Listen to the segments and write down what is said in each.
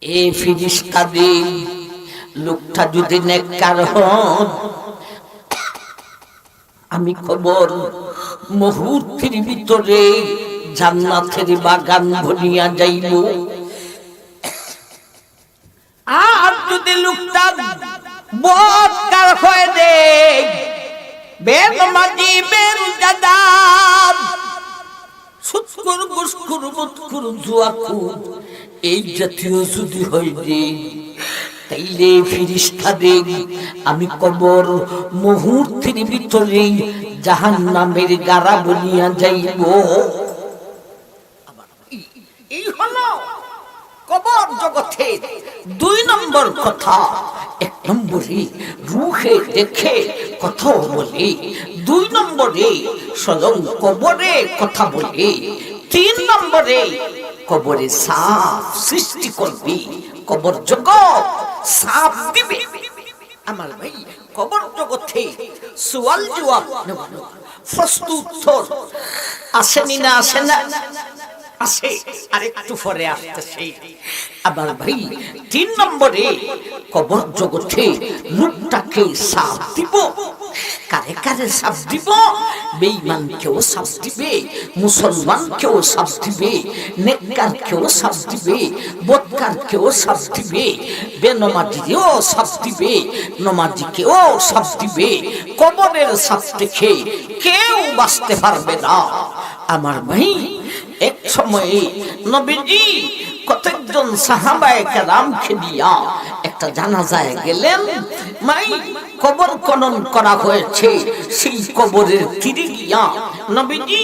এ ফিরিস্তাদি লোকটা যদি নেককার হন, আমি খবর মুহূর্তের ভিতরে জান্নাতের বাগান বনিয়া যাইব। আর যদি লোকটা বদকার হয়ে দে, বেনমাজি বেরুজাদা, সুৎখোর ঘুষখোর মদখোর জুয়াখোর এই জাতীয় যদি হয়ে যে, তাইলে ফিরিস্তাদের আমি কবর মুহূর্তের ভিতরে জাহান্নামের গাড়া বনিয়া যাইব। এই হলো কবর জগতে ২ নম্বর কথা। ১ নম্বরে রূহে দেখে কথা বলে, ২ নম্বরে স্বয়ং কবরে কথা বলে, ৩ নম্বরে কবরে সাফ সৃষ্টি করবি, কবর জগৎ সাফ দিবে। আমার ভাই, কবর জগতে সওয়াল জবাব প্রশ্ন উত্তর আসেনি না, আসে না, আসে, আরেকটু পরে আসতেছে। আমার ভাই, ৩ নম্বরে কবর জগতে লোকটাকে সাফ দিব। কারে কারে সাফ দিব? বেঈমানকেও সাফ দিবে, মুসলমানকেও সাফ দিবে, নেককারকেও সাফ দিবে, বদকারকেও সাফ দিবে, বেনমাজিকেও সাফ দিবে, নমাজিকেও সাফ দিবে। কবরের সাফ দেখে কেউ বাঁচতে পারবে না। আমার ভাই, এক সময়ে নবীজি কতজন সাহাবায়ে কেরামকে নিয়া একটা জানাজায় গেলেন। মাই কবর খনন করা হয়েছে, সেই কবরের তীরে গিয়া নবীজি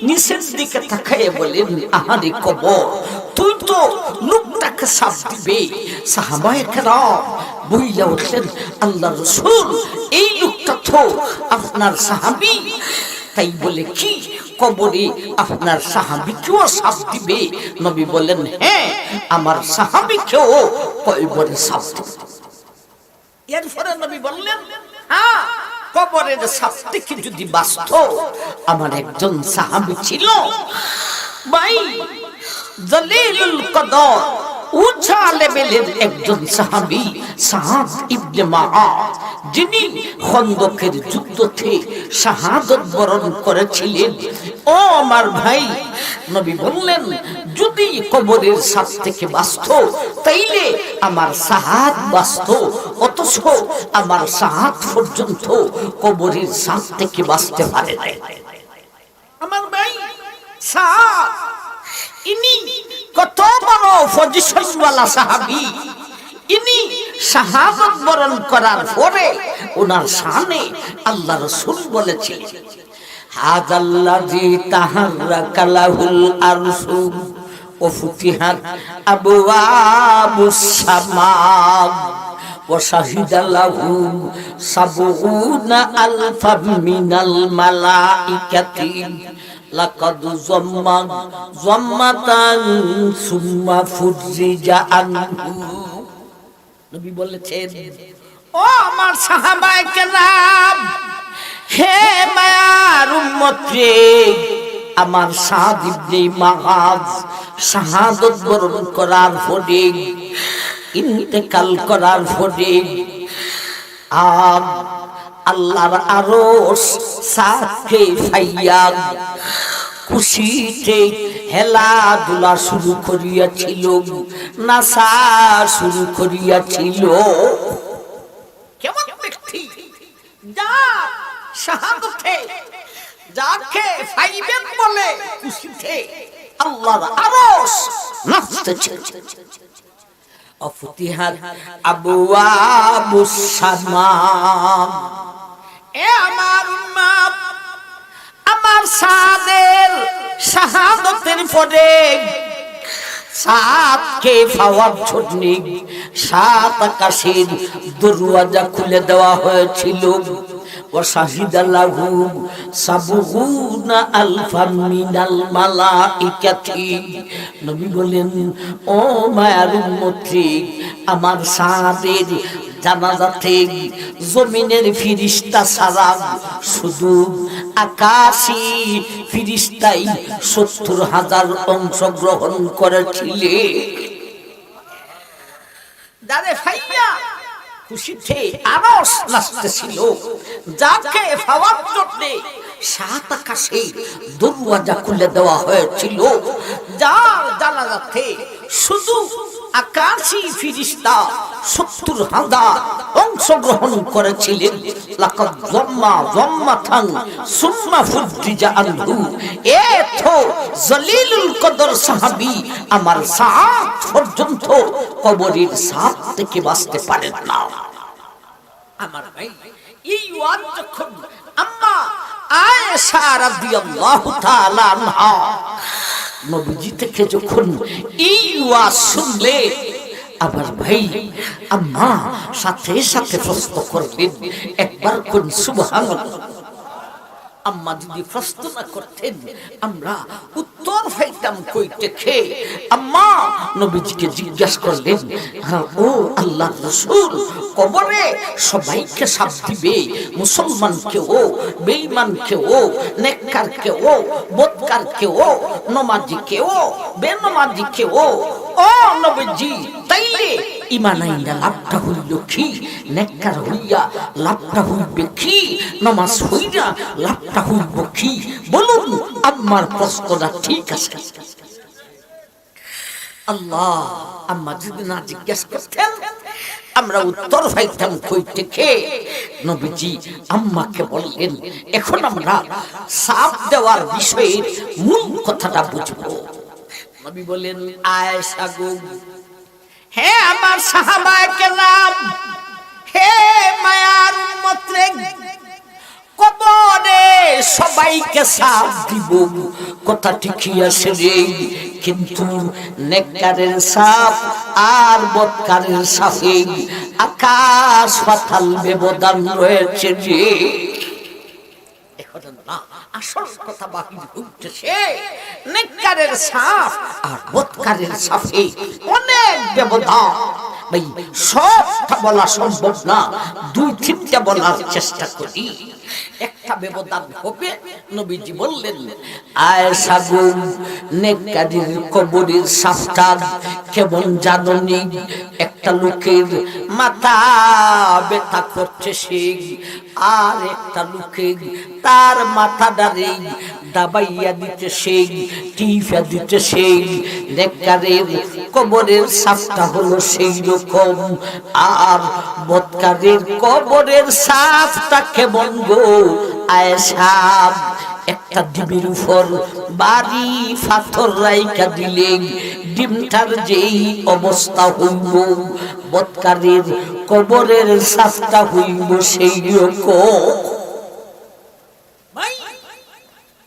নিচের দিকে তাকায়ে বলেন, আহারে কবর, তুই তো লোকটাকে সাফ দিবে। সাহাবায়ে কেরাম বইলা উঠলেন, আল্লাহর রাসূল, এই লোকটা তো আপনার সাহাবী। তাই বলে কি কবরে আপনার সাহাবীকেও সাফ দিবে? নবী বলেন, হ্যাঁ, আমার সাহাবীকেও কবরে সাফ দিবে। এরপরে নবী বললেন, হ্যাঁ, কবরের সাফ থেকে যদি বাঁচত, আমার একজন সাহাবী ছিল ভাই, জলিলুল কদর, উঁচা লেভেলের একজন সাহাবী, সাদ ইবনে মুআয, যিনি খন্দকের যুদ্ধে শাহাদাত বরণ করেছিলেন। ও আমার ভাই, নবী বললেন, যদি কবরের সাপ থেকে বাঁচত, তাইলে আমার সাহাদ বাঁচত। অথচ আমার সাহাদ পর্যন্ত কবরের সাপ থেকে বাঁচতে পারে না। আমার ভাই, সাহাদ ইনি কত বড় পজিশনওয়ালা সাহাবী। ইনি শাহাদাত বরণ করার পরে ওনার শানে আল্লাহ রাসূল বলেছিলেন, হাযাল্লাযী তাহাররাকা লাহুল আরশু ওয়া ফুতিহাত আবওয়াবুস সামা ওয়া শাহিদা লাহু সাবউনা আলফাম মিনাল মালাইকাতি লাকাদ যাম্মাতান সুম্মা ফুরজিজা আনহু। নবী বলেছেন, ও আমার সাহাবায়ে কেরাম, হে মায়ার উম্মত রে, আমার সাদ ইবনে মুআয শাহাদাত বরণ করার পরে, ইন্তেকাল করার পরে আর আল্লাহর আরশ সাথে ফাইয়া খুশিতে হেলাধুলা শুরু করিয়াছিল, নাচা শুরু করিয়াছিল। কেমন ব্যক্তি যা শাহাদাতে যাকে ফাইবেন বলে খুশিতে আল্লাহর আরশ নাচতেছে। অফতিহাত আবওয়াবুস সামা। এ আমার উম্মত, আমার সাদের শাহাদাতের পরে সাতকে পাওয়ার জন্য ৭ আকাশের দরওয়াজা খুলে দেওয়া হয়েছিল। ওয়া শাহিদা লাহু সাবউনা আলফাম মিনাল মালাইকাতি। নবী বলেন, ও মায়ার উম্মত, আমার সাদের জানাজাতে জমিনের ফিরিস্তা ছাড়া শুধু আকাশী ফিরিস্তাই ৭০,০০০ অংশগ্রহণ করেছিলেন। দাদে ভাইয়া খুশিতে আরশ নাচতেছিল, যাকে পাওয়ার জন্য সাত আকাশে দরওয়াজা খুলে দেওয়া হয়েছিল, যার জানাজাতে শুধু আকাশী ফিরিস্তা ৭০,০০০ অংশগ্রহণ করেছিলেন। লাকাদ যাম্মাথান সুম্মা ফুদ্দিজা আনহু, এতো জলিলুল কদর সাহাবী আমার সাত পর্যন্ত কবরের সাত থেকে বাঁচতে পারেন না। আমার ভাই, এই ওয়াজ যখন আম্মা আয়েশা রাদিয়াল্লাহু তাআলা আনহা নবীজি থেকে যখন এই ওয়াজ শুনলে, আবার ভাই আম্মা সাথে সাথে প্রশ্ন করলেন, একবার কোন সুবহানাল্লাহ। আম্মা যদি প্রশ্ন না করতেন আমরা উত্তর পাইতাম কই থেকে। আম্মা নবীজিকে জিজ্ঞাসা করলেন, হ্যাঁ ও আল্লাহর রাসূল, কবরে সবাইকে শাপ দিবে, মুসলমানকেও, বেঈমানকেও, নেককারকেও, বদকারকেও, নমাজিকেও, বেনমাজিকেও। ও নবীজি, তাইলে ঈমান আইনা লাভটা হইল কি? নেককার হইয়া লাভটা হইবে কি? নামাজ হইয়া লাভটা হইব কি? বলুন, আম্মার প্রশ্নটা ঠিক আছে? আল্লাহ, আম্মা যদি না জিজ্ঞাসা করতেন আমরা উত্তর পাইতাম কই থেকে। নবীজি আম্মাকে বললেন, এখন আমরা সাপ দেওয়ার বিষয়ের মূল কথাটা বুঝবো। নবী বলেন, আয়েশা গো, হে আমার সাহাবায়ে কেরাম, হে মায়ার উম্মত রে, কবরে সবাইকে সাপ দিব, কথা ঠিকই আছে রে, কিন্তু নেককারের সাপ আর বদকারের সাপে আকাশ পাতাল ব্যবধান রয়েছে রে। আসল কথা বাহির হইতেছে, নেককারের সাপ আর বদকারের সাপে অনেক ব্যবধান। ভাই সবটা বলা সম্ভব না, দুই তিনটা বলার চেষ্টা করি। একটা ব্যবধান হবে। নবীজি বললেন, আয়েশা গো, নেককারের কবরের সাপটা কেমন জাননি? একটা লোকের মাথা ব্যথা করছে সে, আর একটা লোকের তার মাথা দাঁড়ে দাবাইয়া দিতে সেই, টিপা দিতে সেই। নেককারের কবরের সাপটা হলো সেই রকম, আর বদকারের কবরের সাপটা কেমন গো আয়েশা? একটা ডিমের উপর বাড়ি পাথর রাইখা দিলে ডিমটার যেই অবস্থা হইব, বদকারের কবরের সাপটা হইব সেই রকম।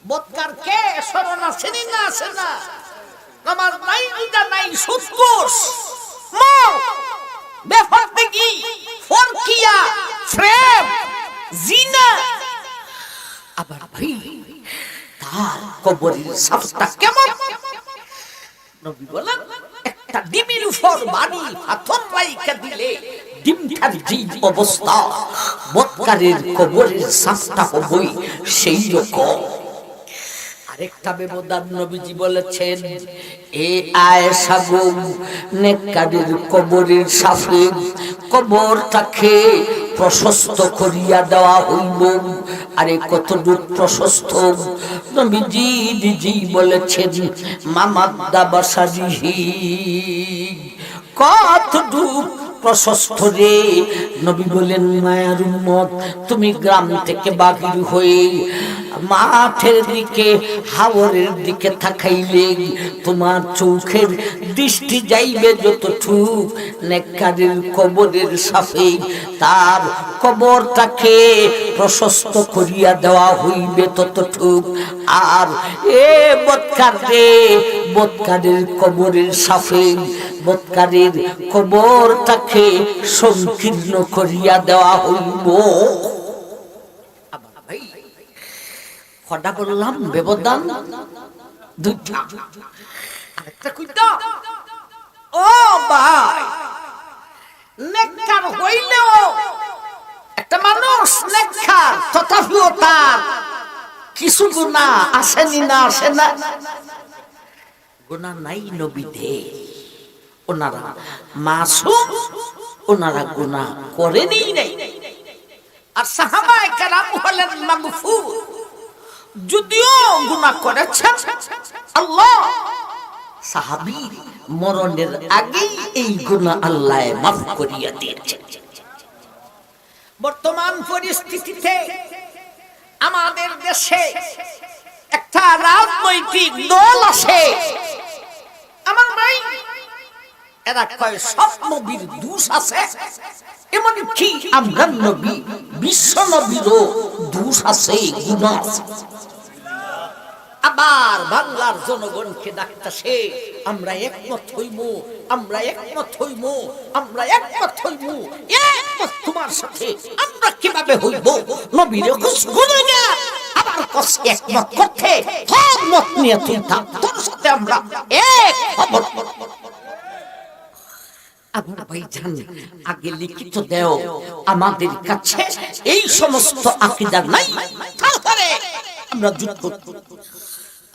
বদকার কে শরণ আছে না আছে না? নামাজ নাই, রোজা নাই, সুদ ঘুষ, মদ, বেফরমানি, ফরকিয়া, প্রেম, জিনা। আবার ভাই তার কবরের সাপটা কেমন? নবী বলেন, একটা ডিমের উপর বাড়ি পাথর রাইখা দিলে ডিমটার যে অবস্থা, বদকারের কবরের সাপটা হবই সেই রকম। আরেকটা ব্যবধান নবীজি বলেছেন, এ আয়েশা গো, নেককারের কবরের সাপে কবরটাকে প্রশস্ত করিয়া দেওয়া হইব। আরে কতটুক প্রশস্ত? নবীজি নিজেই বলেছেন, মামাদ্দা বাসারিহি, কতটুক প্রশস্ত রে। নবী বলেন, মায়ার উম্মত, তুমি গ্রাম থেকে বাহির হয়ে মাঠের দিকে, হাওরের দিকে তাকাইলে তোমার চোখের দৃষ্টি যাইবে যতটুক নেককারের কবরের সাপে তার কবরটাকে প্রশস্ত করিয়া দেওয়া হইবে ততটুক। আর এ বদকার রে, বদকারের কবরের সাপে বদকারের কবরটাকে সংকীর্ণ করিয়া দেওয়া হইব। কটা বললাম ব্যবধান? দুইটা। আরেকটা কইতা, ও ভাই, নেককার হইলেও একটা মানুষ নেককার, তথাপিও তার কিছু গুনাহ আসেনি না, আসে না? গুনাহ নাই নবীদের, ওনারা মাসুম ওনারা গুনাহ করেনি নাই। আর সাহাবায়ে কেরাম হলেন মাগফুর, যদিও গুনাহ করেছেন আল্লাহ সাহাবী মরণের আগেই এই গুনাহ আল্লাহ মাফ করিয়া দিয়েছেন। বর্তমান পরিস্থিতিতে আমাদের দেশে একটা রাজনৈতিক দল আছে, আমার ভাই, এরা কয় সব নবীর দোষ আছে, এমনকি আমরা নবী বিশ্ব নবীরও দোষ আছে, গুনাহ আছে। আবার বাংলার জনগণকে ডাকতেছে আমরা একমত হইব, আমরা একমত হইব, আমরা একমত হইব। একমত তোমার সাথে আমরা কিভাবে হইব? নবীর গুনাহগার আবার কষ্ট একমত করতে তোর মত নিয়ে তুই থাক, তোর সাথে আমরা এক হব। আমার ভাইজান আগে লিখিত দেও আমাদের কাছে, এই সমস্ত আকীদা নাই, তারপরে আমরা যুদ্ধ করব।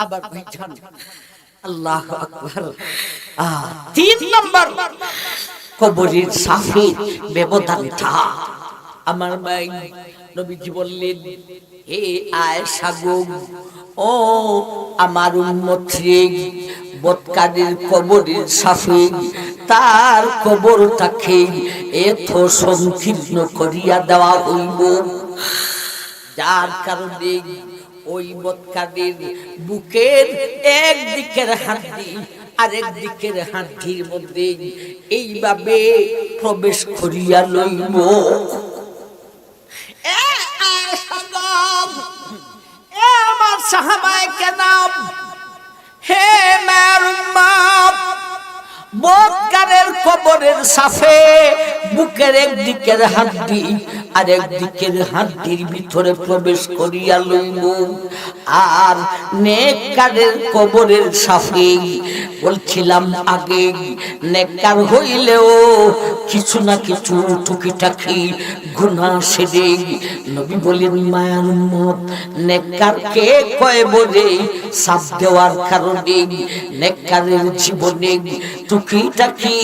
আবার ভাইজান আল্লাহু আকবার। 3 নম্বর কবরের সাথে ব্যবধানটা আমার ভাই নবীজি বললেন, হে আয়েশা গো, ও আমার উম্মত রে, বদকারীর কবরের সাথে তার কবরটাকে এত সংকীর্ণ করিয়া দেওয়া হইব, যার কারণে ওই বদকারীর বুকের একদিকের হাড্ডি আরেক দিকের হাড্ডির মধ্যে এইভাবে প্রবেশ করিয়া লইব। আমার সাহাবায়ে কেরাম, হে মার উম্মত, বদকারের কবরের সাথে বুকের একদিকের হাড্ডি আর একদিকের হাড্ডির ভিতরে প্রবেশ করিয়া লইব, আর নেককারের কবরের সাথে বলছিলাম আগে, নেককার হইলেও কিছু না কিছু টুকিটাকি গুনাহ সেরে। নবী বলেন, মায়ার উম্মত, নেককারকে কবরে সাপ দেওয়ার কারণে নেককারের জীবনে টুকিটাকি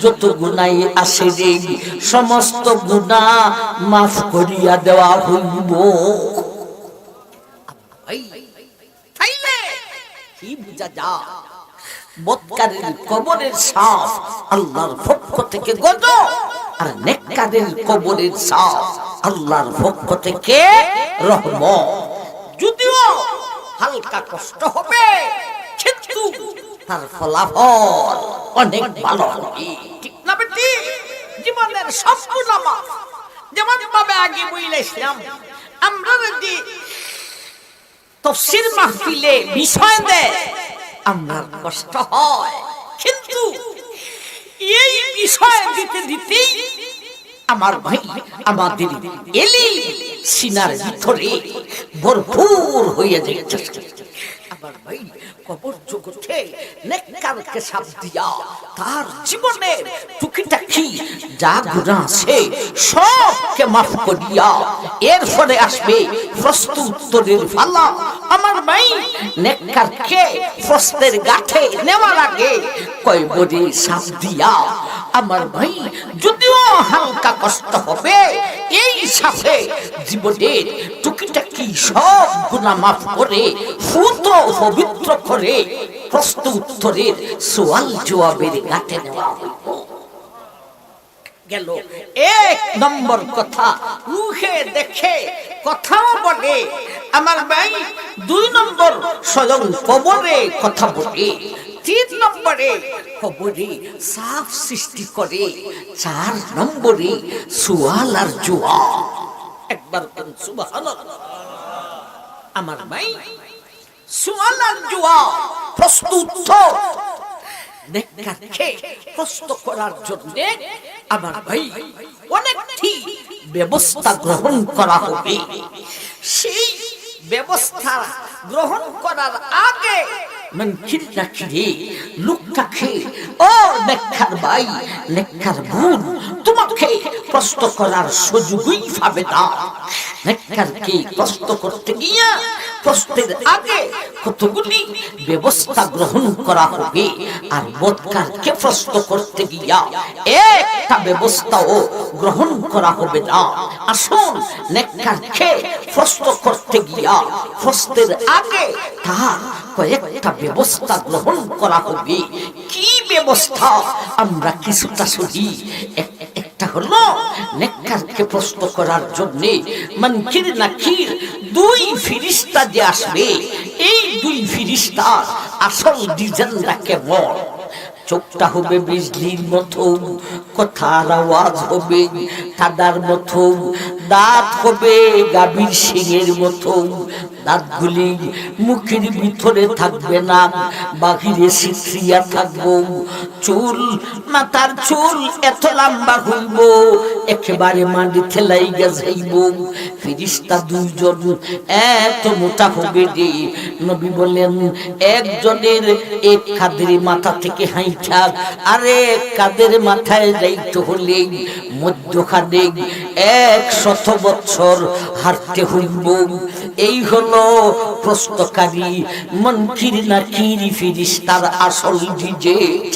যত গুনাহ আসে রে, সমস্ত গুনাহ মাফ করিয়া দেওয়া হইব। কি বুঝা যা, বদকারীর কবরের সাপ আল্লাহর পক্ষ থেকে গজব, আর নেককারের কবরের সাপ আল্লাহর পক্ষ থেকে রহমত। যদিও হালকা কষ্ট হবে, কিন্তু তার ফলাফল অনেক ভালো হবে, ঠিক না বেটি? জীবনের সব গুনাহ মাফ। যেমন ভাবে আগে বলেছিলাম, আমরা যদি তাফসীর মাহফিলে বিষয় দেয় আমরা কষ্ট হয়, কিন্তু এই বিষয় দিতে দিতেই আমার ভাই আমাদের এলিম সিনার ভিতরে ভরপুর হয়ে যাচ্ছে। আমার ভাই কবর জগতে নেককারকে সাপ দিয়া তার জীবনের টুকিটাকি যা গুনাহ আছে সবকে মাফ করিয়া এরপরে আসবে প্রশ্ন উত্তরের পালা। আমার ভাই নেককারকে প্রশ্নের গাঁঠে নেওয়ার আগে কবরে সাপ দিয়া আমার ভাই যদিও হালকা কষ্ট হবে, এই সাথে জীবনের টুকিটাকি সব গুনাহ মাফ করে ফুত পবিত্র করে প্রশ্ন উত্তরের সওয়াল জবাবের গাঁটে নেওয়া হইব। গেল 1 নম্বর কথা, মুখে দেখে কথাও বলে আমার ভাই। 2 নম্বর স্বয়ং কবরে কথা বলে। 3 নম্বরে কবরে সাফ সৃষ্টি করে। 4 নম্বরে সওয়াল আর জবাব। একবার সুবহানাল্লাহ। আমার ভাই সওয়াল আর জবাব, প্রশ্ন উত্তর নেককারকে প্রশ্ন করার জন্য আমার ভাই অনেকটি ব্যবস্থা গ্রহণ করা হবে। সেই ব্যবস্থা গ্রহণ করার আগে লোকটাকে, ও নেককার ভাই, নেককার বোন, তোমাকে প্রশ্ন করার সুযোগই পাবে না। নেককারকে প্রশ্ন করতে গিয়া প্রশ্নের আগে কতগুলি ব্যবস্থা গ্রহণ করা হবে, আর বদকারকে প্রশ্ন করতে গিয়া একটা ব্যবস্থাও গ্রহণ করা হবে না। আসুন, নেককারকে প্রশ্ন করতে গিয়া প্রশ্নের আগে তার কয়েকটা ব্যবস্থা গ্রহণ করা হবে। কি ব্যবস্থা? আমরা কিছুটা শুনি। একটা হলো, নেককারকে প্রশ্ন করার জন্য মুনকির নাকির দুই ফেরেশতা যে আসবে, এই দুই ফেরেশতা আসল ডিজাইনটা কেমন? চোখটা হবে বিজলির মতো, কথার আওয়াজ হবে কাদার মতো, দাঁত হবে গাভীর শিঙের মতো, দাঁতগুলি মুখের ভিতরে থাকবে না, বাহিরে ছিট্রিয়া থাকবো, চুল মাথার চুল এত লম্বা হইব একেবারে মাটিতে লাইগা যাইব। ফেরেশতা দুইজন এত মোটা হবে যে নবী বলেন একজনের এক কাদের মাথা থেকে হাইটা আরে কাদের মাথায় যাইতে হলে মধ্যখানে 100 বছর হাঁটতে হইব। এই হলো প্রশ্নকারী মুনকির নাকির ফেরেশতার আসল ডিজেট।